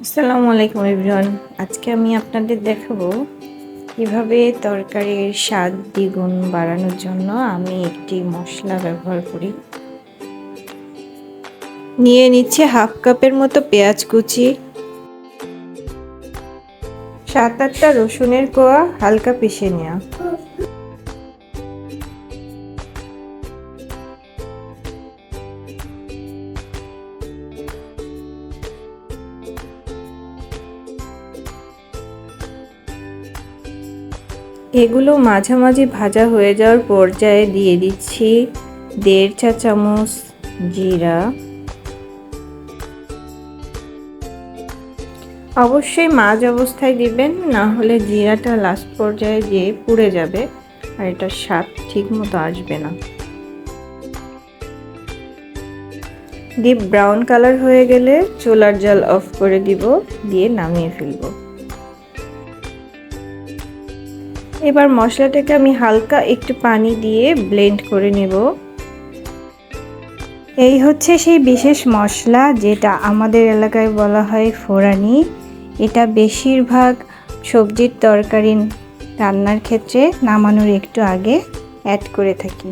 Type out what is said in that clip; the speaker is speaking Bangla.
আসসালামু আলাইকুম এভরিওয়ান। আজকে আমি আপনাদের দেখাবো কিভাবে তরকারির স্বাদ দ্বিগুণ বাড়ানোর জন্য আমি একটি মশলা ব্যবহার করি। নিয়ে নিচ্ছে হাফ কাপের মতো পেঁয়াজ কুচি, 7-8টা রসুনের কোয়া হালকা পিষে নেওয়া, এগুলো মাঝামাঝি ভাজা হয়ে যাওয়ার পর্যায়ে দিয়ে দিচ্ছি 1.5 চা চামচ জিরা। অবশ্যই মাঝ অবস্থায় দিবেন, না হলে জিরাটা লাস্ট পর্যায়ে গিয়ে পুড়ে যাবে আর এটার স্বাদ ঠিক মতো আসবে না। ডিপ ব্রাউন কালার হয়ে গেলে চুলার জাল অফ করে দিব, দিয়ে নামিয়ে ফেলব। এবার মশলাটাকে আমি হালকা একটু পানি দিয়ে ব্লেন্ড করে নেব। এই হচ্ছে সেই বিশেষ মশলা যেটা আমাদের এলাকায় বলা হয় ফোড়ানি। এটা বেশিরভাগ সবজির তরকারি রান্নার ক্ষেত্রে নামানোর একটু আগে অ্যাড করে থাকি।